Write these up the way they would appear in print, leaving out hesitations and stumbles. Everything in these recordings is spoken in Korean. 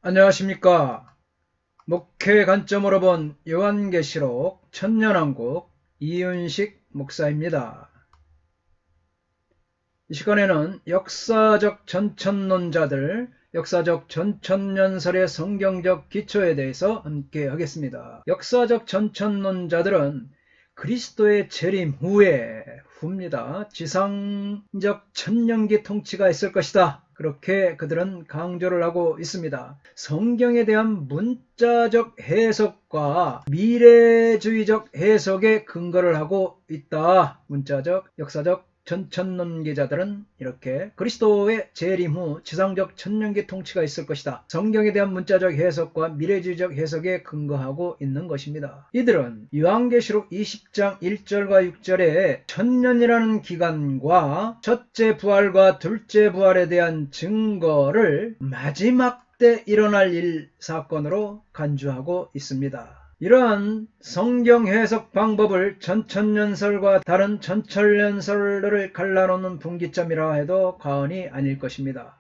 안녕하십니까. 목회 관점으로 본 요한계시록 천년왕국 이윤식 목사입니다. 이 시간에는 역사적 전천론자들, 역사적 전천년설의 성경적 기초에 대해서 함께 하겠습니다. 역사적 전천론자들은 그리스도의 재림 후입니다. 지상적 천년기 통치가 있을 것이다. 그렇게 그들은 강조를 하고 있습니다. 성경에 대한 문자적 해석과 미래주의적 해석에 근거를 하고 있다. 문자적, 역사적 전천론기자들은 이렇게 그리스도의 재림 후 지상적 천년기 통치가 있을 것이다. 성경에 대한 문자적 해석과 미래주의적 해석에 근거하고 있는 것입니다. 이들은 요한계시록 20장 1절과 6절에 천년이라는 기간과 첫째 부활과 둘째 부활에 대한 증거를 마지막 때 일어날 일 사건으로 간주하고 있습니다. 이러한 성경 해석 방법을 전천년설과 다른 전천년설을 갈라놓는 분기점이라 해도 과언이 아닐 것입니다.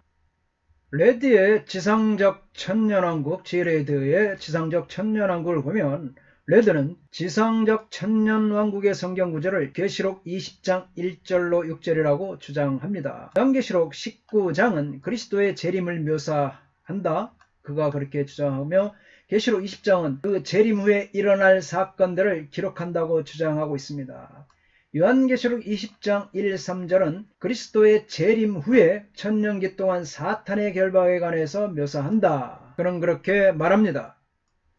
레드의 지상적 천년왕국, 지레드의 지상적 천년왕국을 보면 레드는 지상적 천년왕국의 성경구절을 계시록 20장 1절로 6절이라고 주장합니다. 요한계시록 19장은 그리스도의 재림을 묘사한다. 그가 그렇게 주장하며 계시록 20장은 그 재림 후에 일어날 사건들을 기록한다고 주장하고 있습니다. 요한계시록 20장 1, 3절은 그리스도의 재림 후에 천년기 동안 사탄의 결박에 관해서 묘사한다. 그는 그렇게 말합니다.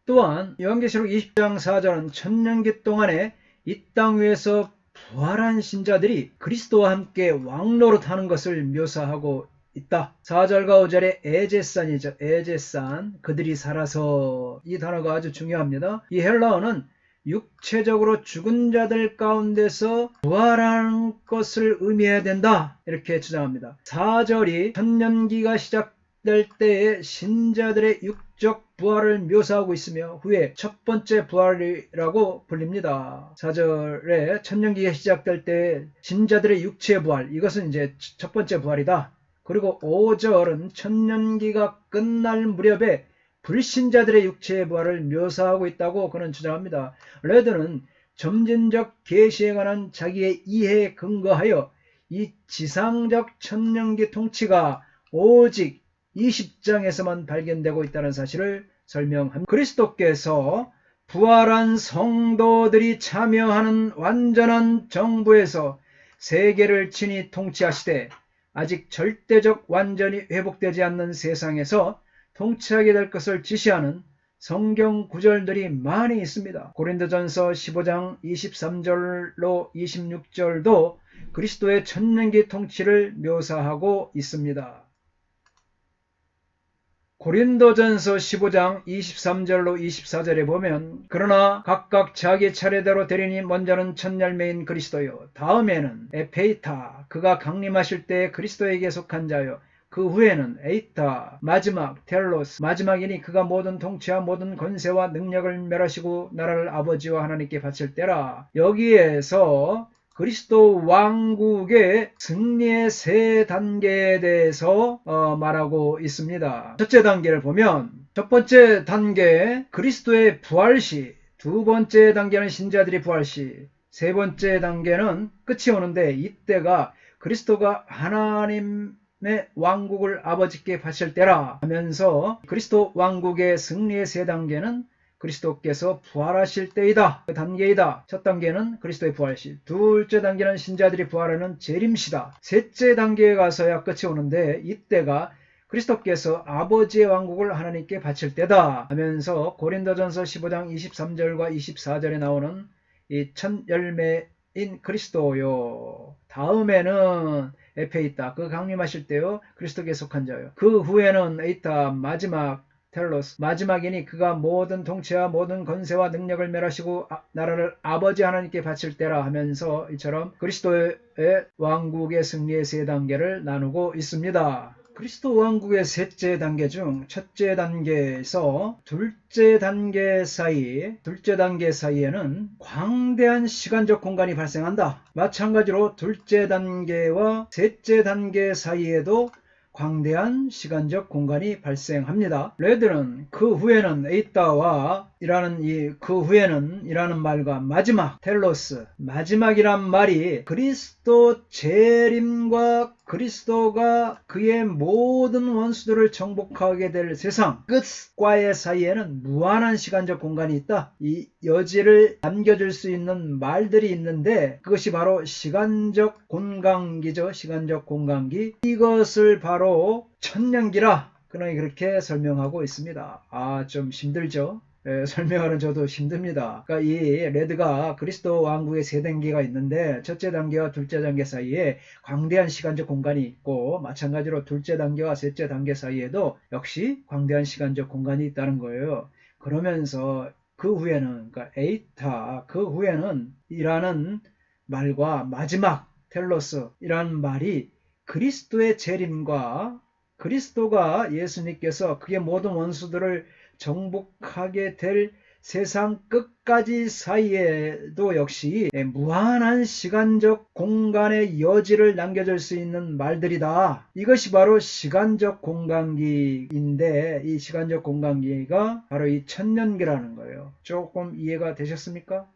또한 요한계시록 20장 4절은 천년기 동안에 이 땅 위에서 부활한 신자들이 그리스도와 함께 왕노릇하는 것을 묘사하고 있다. 4절과 5절에 에제산이죠. 에제산, 그들이 살아서, 이 단어가 아주 중요합니다. 이 헬라어는 육체적으로 죽은 자들 가운데서 부활하는 것을 의미해야 된다. 이렇게 주장합니다. 4절이 천년기가 시작될 때의 신자들의 육적 부활을 묘사하고 있으며 후에 첫 번째 부활이라고 불립니다. 4절에 천년기가 시작될 때 신자들의 육체 부활, 이것은 이제 첫 번째 부활이다. 그리고 5절은 천년기가 끝날 무렵에 불신자들의 육체의 부활을 묘사하고 있다고 그는 주장합니다. 레드는 점진적 계시에 관한 자기의 이해에 근거하여 이 지상적 천년기 통치가 오직 20장에서만 발견되고 있다는 사실을 설명합니다. 그리스도께서 부활한 성도들이 참여하는 완전한 정부에서 세계를 친히 통치하시되 아직 절대적 완전히 회복되지 않는 세상에서 통치하게 될 것을 지시하는 성경 구절들이 많이 있습니다. 고린도전서 15장 23절로 26절도 그리스도의 천년기 통치를 묘사하고 있습니다. 고린도전서 15장 23절로 24절에 보면 그러나 각각 자기 차례대로 되리니 먼저는 첫 열매인 그리스도요 다음에는 에페이타 그가 강림하실 때 그리스도에게 속한 자요 그 후에는 에이타 마지막 텔로스 마지막이니 그가 모든 통치와 모든 권세와 능력을 멸하시고 나라를 아버지와 하나님께 바칠 때라. 여기에서 그리스도 왕국의 승리의 세 단계에 대해서 말하고 있습니다. 첫째 단계를 보면 첫 번째 단계 그리스도의 부활시, 두 번째 단계는 신자들이 부활시, 세 번째 단계는 끝이 오는데 이때가 그리스도가 하나님의 왕국을 아버지께 바칠 때라 하면서 그리스도 왕국의 승리의 세 단계는 그리스도께서 부활하실 때이다. 그 단계이다. 첫 단계는 그리스도의 부활시, 둘째 단계는 신자들이 부활하는 재림시다. 셋째 단계에 가서야 끝이 오는데 이때가 그리스도께서 아버지의 왕국을 하나님께 바칠 때다 하면서 고린도전서 15장 23절과 24절에 나오는 이 첫 열매인 그리스도요 다음에는 에페이타 그 강림하실 때요 그리스도께 속한 자요 그 후에는 에이타 마지막 텔로스 마지막이니 그가 모든 통치와 모든 권세와 능력을 멸하시고 나라를 아버지 하나님께 바칠 때라 하면서 이처럼 그리스도의 왕국의 승리의 세 단계를 나누고 있습니다. 그리스도 왕국의 셋째 단계 중 첫째 단계에서 둘째 단계 사이에는 광대한 시간적 공간이 발생한다. 마찬가지로 둘째 단계와 셋째 단계 사이에도 광대한 시간적 공간이 발생합니다. 레드는 그 후에는 에이따와 이라는 말과 마지막 텔로스, 마지막이란 말이 그리스도 재림과 그리스도가 그의 모든 원수들을 정복하게 될 세상 끝과의 사이에는 무한한 시간적 공간이 있다. 이 여지를 남겨줄 수 있는 말들이 있는데 그것이 바로 시간적 공간기죠. 시간적 공간기. 이것을 바로 천년기라 그렇게 설명하고 있습니다. 좀 힘들죠. 설명하는 저도 힘듭니다. 그러니까 이 레드가 그리스도 왕국의 세 단계가 있는데 첫째 단계와 둘째 단계 사이에 광대한 시간적 공간이 있고 마찬가지로 둘째 단계와 셋째 단계 사이에도 역시 광대한 시간적 공간이 있다는 거예요. 그러면서 그 후에는 그러니까 에이타 그 후에는 이라는 말과 마지막 텔로스이라는 말이 그리스도의 재림과 그리스도가 예수님께서 그의 모든 원수들을 정복하게 될 세상 끝까지 사이에도 역시 무한한 시간적 공간의 여지를 남겨줄 수 있는 말들이다. 이것이 바로 시간적 공간기인데 이 시간적 공간기가 바로 이 천년기라는 거예요. 조금 이해가 되셨습니까?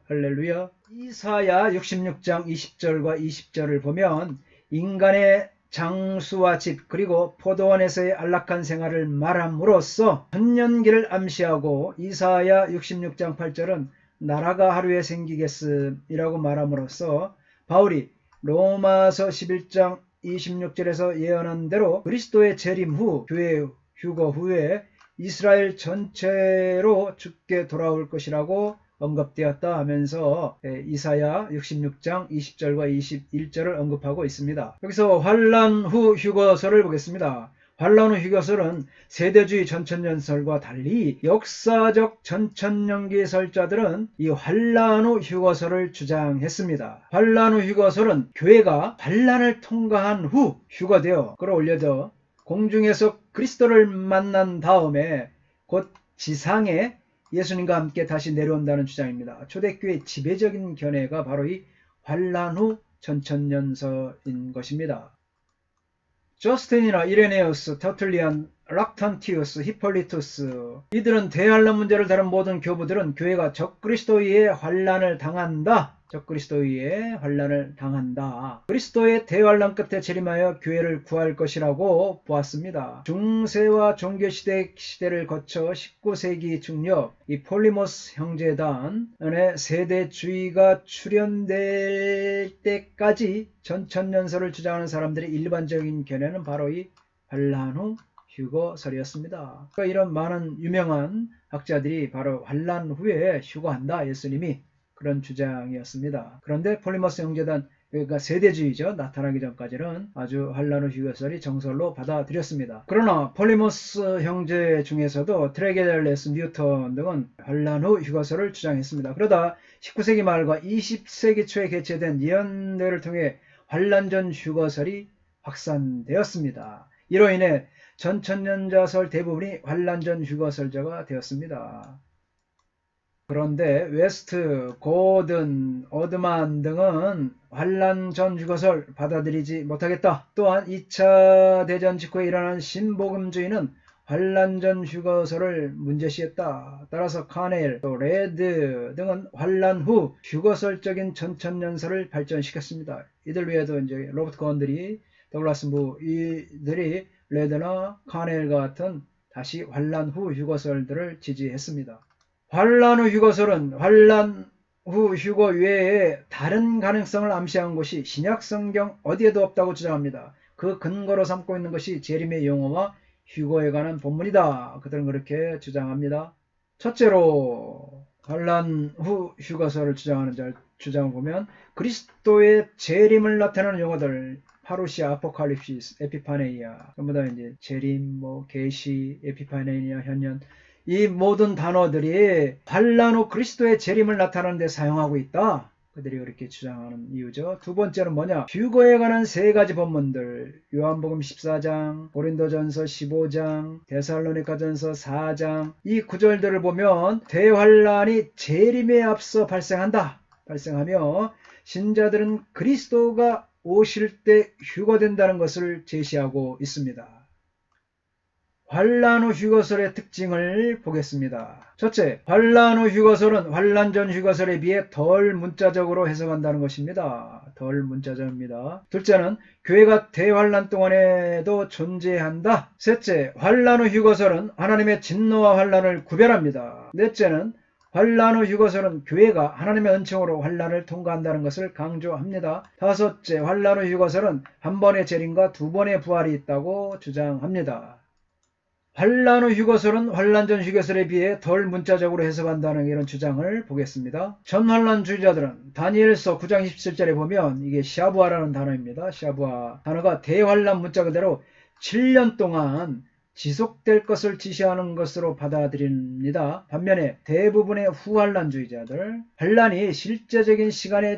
할렐루야. 이사야 66장 20절과 20절을 보면 인간의 장수와 집 그리고 포도원에서의 안락한 생활을 말함으로써 천년기를 암시하고 이사야 66장 8절은 나라가 하루에 생기겠음이라고 말함으로써 바울이 로마서 11장 26절에서 예언한 대로 그리스도의 재림 후 교회 휴거 후에 이스라엘 전체로 주께 돌아올 것이라고 언급되었다 하면서 이사야 66장 20절과 21절을 언급하고 있습니다. 여기서 환란 후 휴거설을 보겠습니다. 환란 후 휴거설은 세대주의 전천년설과 달리 역사적 전천년기 설자들은 이 환란 후 휴거설을 주장했습니다. 환란 후 휴거설은 교회가 환란을 통과한 후 휴거되어 끌어올려져 공중에서 그리스도를 만난 다음에 곧 지상에 예수님과 함께 다시 내려온다는 주장입니다. 초대교회의 지배적인 견해가 바로 이 환란 후 전천년설인 것입니다. 저스틴이나 이레네우스, 터툴리안, 락탄티우스, 히폴리투스 이들은 대환란 문제를 다룬 모든 교부들은 교회가 적그리스도의 환란을 당한다. 적그리스도의 환란을 당한다. 그리스도의 대환란 끝에 재림하여 교회를 구할 것이라고 보았습니다. 중세와 종교시대를 거쳐 19세기 중엽 이 폴리모스 형제단의 세대주의가 출현될 때까지 전천년설을 주장하는 사람들의 일반적인 견해는 바로 이 환란 후 휴거설이었습니다. 그러니까 이런 많은 유명한 학자들이 바로 환란 후에 휴거한다. 예수님이 그런 주장이었습니다. 그런데 폴리모스 형제단 그러니까 세대주의죠. 나타나기 전까지는 아주 환란 후 휴거설이 정설로 받아들였습니다. 그러나 폴리모스 형제 중에서도 트레게델레스, 뉴턴 등은 환란 후 휴거설을 주장했습니다. 그러다 19세기 말과 20세기 초에 개최된 예언대를 통해 환란 전 휴거설이 확산되었습니다. 이로 인해 전천년자설 대부분이 환란 전 휴거설자가 되었습니다. 그런데 웨스트, 고든, 어드만 등은 환란 전 휴거설 받아들이지 못하겠다. 또한 2차 대전 직후에 일어난 신복음주의는 환란 전 휴거설을 문제시했다. 따라서 카넬, 또 레드 등은 환란 후 휴거설적인 전천년설을 발전시켰습니다. 이들 외에도 이제 로버트 건드리, 더글라스 무 이들이 레드나 카넬 같은 다시 환란 후 휴거설들을 지지했습니다. 환란 후 휴거설은 환란 후 휴거 외에 다른 가능성을 암시한 것이 신약성경 어디에도 없다고 주장합니다. 그 근거로 삼고 있는 것이 재림의 용어와 휴거에 관한 본문이다. 그들은 그렇게 주장합니다. 첫째로 환란 후 휴거설을 주장하는 주장을 보면 그리스도의 재림을 나타내는 용어들 파루시아, 아포칼립시스, 에피파네이아 전부 다 이제 재림, 계시, 에피파네이아, 현현 이 모든 단어들이 환란 후 그리스도의 재림을 나타내는 데 사용하고 있다. 그들이 그렇게 주장하는 이유죠. 두 번째는 뭐냐? 휴거에 관한 세 가지 본문들 요한복음 14장, 고린도전서 15장, 데살로니가전서 4장 이 구절들을 보면 대환란이 재림에 앞서 발생하며 신자들은 그리스도가 오실 때 휴거된다는 것을 제시하고 있습니다. 환란 후 휴거설의 특징을 보겠습니다. 첫째, 환란 후 휴거설은 환란 전 휴거설에 비해 덜 문자적으로 해석한다는 것입니다. 덜 문자적입니다. 둘째는 교회가 대환란 동안에도 존재한다. 셋째, 환란 후 휴거설은 하나님의 진노와 환란을 구별합니다. 넷째는 환란 후 휴거설은 교회가 하나님의 은총으로 환란을 통과한다는 것을 강조합니다. 다섯째, 환란 후 휴거설은 한 번의 재림과 두 번의 부활이 있다고 주장합니다. 환란 후 휴거설은 환란 전 휴거설에 비해 덜 문자적으로 해석한다는 이런 주장을 보겠습니다. 전환란주의자들은 다니엘서 9장 27절에 보면 이게 샤부아라는 단어입니다. 샤부아 단어가 대환란 문자 그대로 7년 동안 지속될 것을 지시하는 것으로 받아들입니다. 반면에 대부분의 후환란주의자들 환란이 실제적인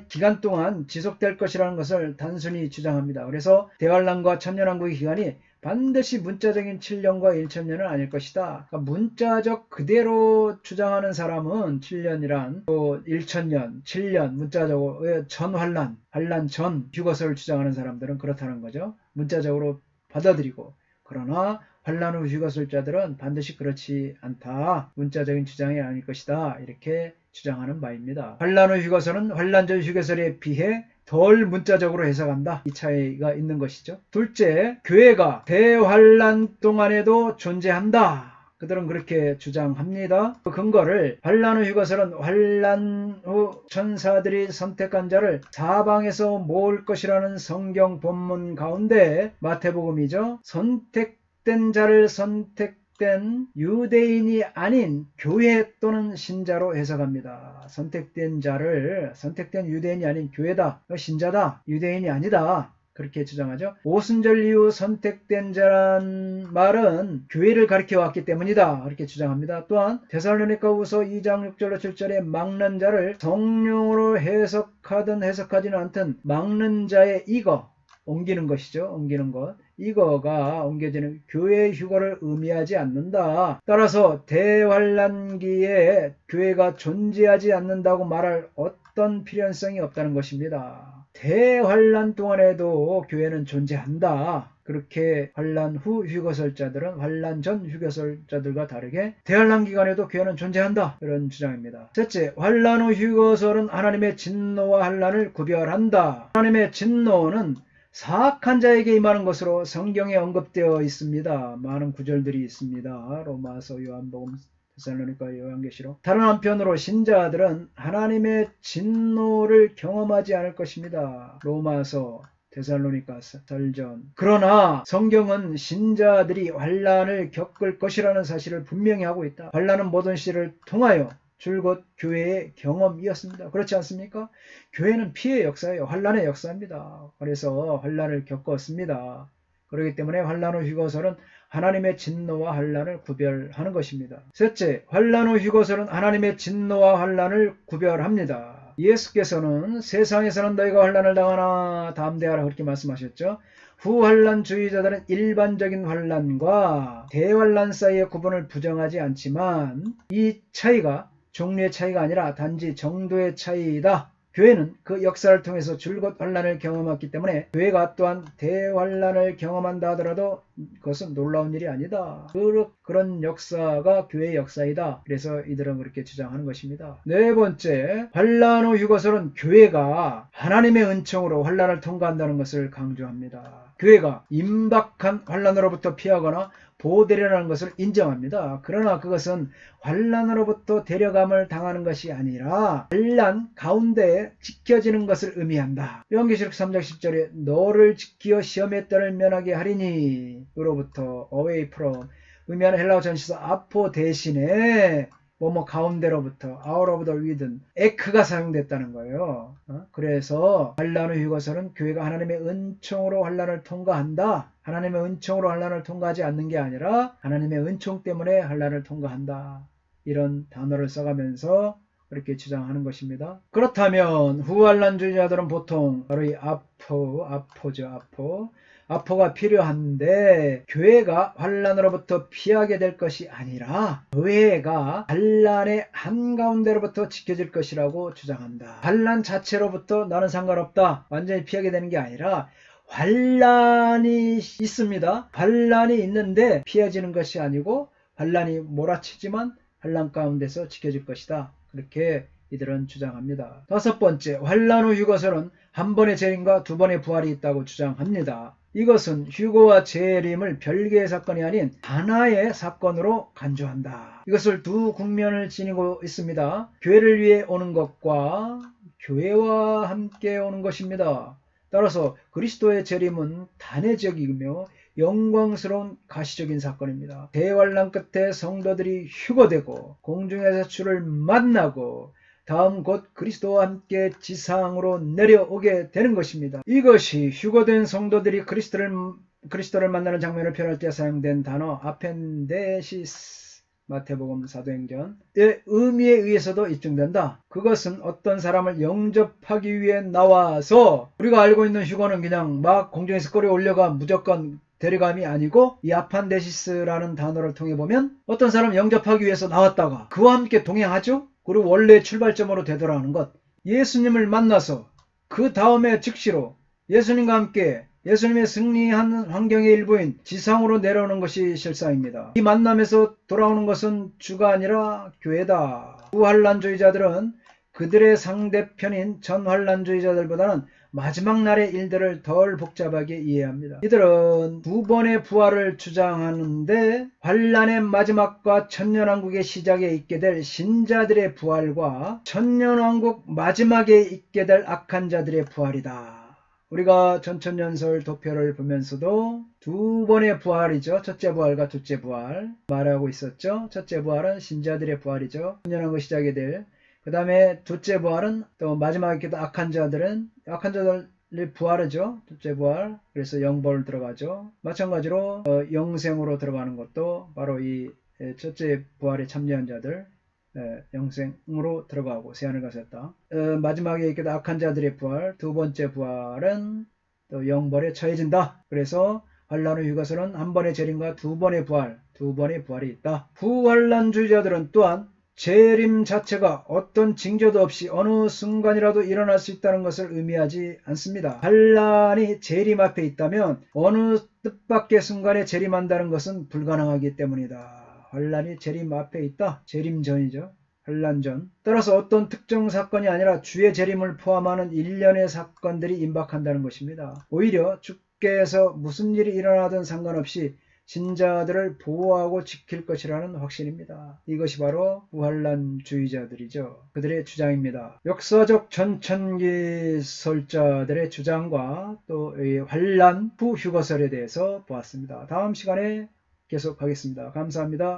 기간 동안 지속될 것이라는 것을 단순히 주장합니다. 그래서 대환란과 천년왕국의 기간이 반드시 문자적인 7년과 1천년은 아닐 것이다. 그러니까 문자적 그대로 주장하는 사람은 7년이란 또 1천년, 7년 문자적으로 전환란, 환란 전 휴거설을 주장하는 사람들은 그렇다는 거죠. 문자적으로 받아들이고 그러나 환란 후 휴거설자들은 반드시 그렇지 않다. 문자적인 주장이 아닐 것이다. 이렇게 주장하는 바입니다. 환란 후 휴거설은 환란 전 휴거설에 비해 덜 문자적으로 해석한다. 이 차이가 있는 것이죠. 둘째, 교회가 대환란 동안에도 존재한다. 그들은 그렇게 주장합니다. 그 근거를 환란 후 휴거설은 환란 후 천사들이 선택한 자를 사방에서 모을 것이라는 성경 본문 가운데 마태복음이죠. 선택된 자를 선택된 유대인이 아닌 교회 또는 신자로 해석합니다. 선택된 유대인이 아닌 교회다, 신자다, 유대인이 아니다. 그렇게 주장하죠. 오순절 이후 선택된 자란 말은 교회를 가리켜 왔기 때문이다. 그렇게 주장합니다. 또한 데살로니가후서 2장 6절로 7절에 막는 자를 성령으로 해석하든 해석하지는 않든 막는 자의 이거, 옮기는 것이죠. 옮기는 것. 이거가 옮겨지는 교회 휴거를 의미하지 않는다. 따라서 대환란기에 교회가 존재하지 않는다고 말할 어떤 필연성이 없다는 것입니다. 대환란 동안에도 교회는 존재한다. 그렇게 환란 후 휴거설자들은 환란 전 휴거설자들과 다르게 대환란 기간에도 교회는 존재한다. 이런 주장입니다. 셋째, 환란 후 휴거설은 하나님의 진노와 환란을 구별한다. 하나님의 진노는 사악한 자에게 임하는 것으로 성경에 언급되어 있습니다. 많은 구절들이 있습니다. 로마서, 요한복음, 데살로니가, 요한계시록. 다른 한편으로 신자들은 하나님의 진노를 경험하지 않을 것입니다. 로마서, 데살로니가서, 설전. 그러나 성경은 신자들이 환란을 겪을 것이라는 사실을 분명히 하고 있다. 환란은 모든 시를 통하여 줄곧 교회의 경험이었습니다. 그렇지 않습니까? 교회는 피해 역사예요. 환란의 역사입니다. 그래서 환란을 겪었습니다. 그렇기 때문에 환란 후 휴거설은 하나님의 진노와 환란을 구별하는 것입니다. 셋째, 환란 후 휴거설은 하나님의 진노와 환란을 구별합니다. 예수께서는 세상에서는 너희가 환란을 당하나 담대하라 그렇게 말씀하셨죠. 후환란주의자들은 일반적인 환란과 대환란 사이의 구분을 부정하지 않지만 이 차이가 종류의 차이가 아니라 단지 정도의 차이이다. 교회는 그 역사를 통해서 줄곧 환란을 경험했기 때문에 교회가 또한 대환란을 경험한다 하더라도 그것은 놀라운 일이 아니다. 그런 역사가 교회의 역사이다. 그래서 이들은 그렇게 주장하는 것입니다. 네 번째, 환란 후 휴거설은 교회가 하나님의 은총으로 환란을 통과한다는 것을 강조합니다. 교회가 임박한 환란으로부터 피하거나 보호되려는 것을 인정합니다. 그러나 그것은 환란으로부터 데려감을 당하는 것이 아니라 환란 가운데에 지켜지는 것을 의미한다. 요한계시록 3장 10절에 너를 지키어 시험의 때를 면하게 하리니 으로부터 away from 의미하는 헬라어 전치사 아포 대신에 가운데로부터 out of the within 에크가 사용됐다는 거예요. 그래서 환란 후 휴거설은 교회가 하나님의 은총으로 환란을 통과한다. 하나님의 은총으로 환란을 통과하지 않는 게 아니라 하나님의 은총 때문에 환란을 통과한다. 이런 단어를 써가면서 그렇게 주장하는 것입니다. 그렇다면 후환란주의자들은 보통 바로 이 아포죠. 아포가 필요한데 교회가 환난으로부터 피하게 될 것이 아니라 교회가 환난의 한가운데로부터 지켜질 것이라고 주장한다. 환난 자체로부터 나는 상관없다. 완전히 피하게 되는 게 아니라 환난이 있습니다. 환난이 있는데 피해지는 것이 아니고 환난이 몰아치지만 환난 가운데서 지켜질 것이다. 그렇게 이들은 주장합니다. 다섯 번째, 환난 후 휴거설은 한 번의 재림과 두 번의 부활이 있다고 주장합니다. 이것은 휴거와 재림을 별개의 사건이 아닌 하나의 사건으로 간주한다. 이것을 두 국면을 지니고 있습니다. 교회를 위해 오는 것과 교회와 함께 오는 것입니다. 따라서 그리스도의 재림은 단회적이며 영광스러운 가시적인 사건입니다. 대환난 끝에 성도들이 휴거되고 공중에서 주를 만나고 다음 곧 그리스도와 함께 지상으로 내려오게 되는 것입니다. 이것이 휴거된 성도들이 그리스도를 만나는 장면을 표현할 때 사용된 단어 아펜데시스, 마태복음 사도행전의 의미에 의해서도 입증된다. 그것은 어떤 사람을 영접하기 위해 나와서, 우리가 알고 있는 휴거는 그냥 막 공중에서 끌어 올려가 무조건 데려감이 아니고, 이 아판데시스라는 단어를 통해 보면 어떤 사람 영접하기 위해서 나왔다가 그와 함께 동행하죠. 그리고 원래 출발점으로 되돌아오는 것, 예수님을 만나서 그 다음에 즉시로 예수님과 함께 예수님의 승리한 환경의 일부인 지상으로 내려오는 것이 실상입니다. 이 만남에서 돌아오는 것은 주가 아니라 교회다. 후환란주의자들은 그들의 상대편인 전환란주의자들보다는 마지막 날의 일들을 덜 복잡하게 이해합니다. 이들은 두 번의 부활을 주장하는데 환란의 마지막과 천년왕국의 시작에 있게 될 신자들의 부활과 천년왕국 마지막에 있게 될 악한 자들의 부활이다. 우리가 전천년설 도표를 보면서도 두 번의 부활이죠. 첫째 부활과 둘째 부활 말하고 있었죠. 첫째 부활은 신자들의 부활이죠. 천년왕국 시작에 될. 그 다음에 둘째 부활은 또 마지막에 악한 자들의 부활이죠. 둘째 부활. 그래서 영벌 들어가죠. 마찬가지로 영생으로 들어가는 것도 바로 이 첫째 부활에 참여한 자들 영생으로 들어가고 세안을 가졌다. 마지막에 있게 악한 자들의 부활, 두 번째 부활은 또 영벌에 처해진다. 그래서 환난 후 휴거설은 한 번의 재림과 두 번의 부활이 있다. 후환란주의자들은 또한 재림 자체가 어떤 징조도 없이 어느 순간이라도 일어날 수 있다는 것을 의미하지 않습니다. 환란이 재림 앞에 있다면 어느 뜻밖의 순간에 재림한다는 것은 불가능하기 때문이다. 환란이 재림 앞에 있다. 재림 전이죠. 환란 전. 따라서 어떤 특정 사건이 아니라 주의 재림을 포함하는 일련의 사건들이 임박한다는 것입니다. 오히려 주께서 무슨 일이 일어나든 상관없이 신자들을 보호하고 지킬 것이라는 확신입니다. 이것이 바로 후환란주의자들이죠. 그들의 주장입니다. 역사적 전천기설자들의 주장과 또 환란 후 휴거설에 대해서 보았습니다. 다음 시간에 계속하겠습니다. 감사합니다.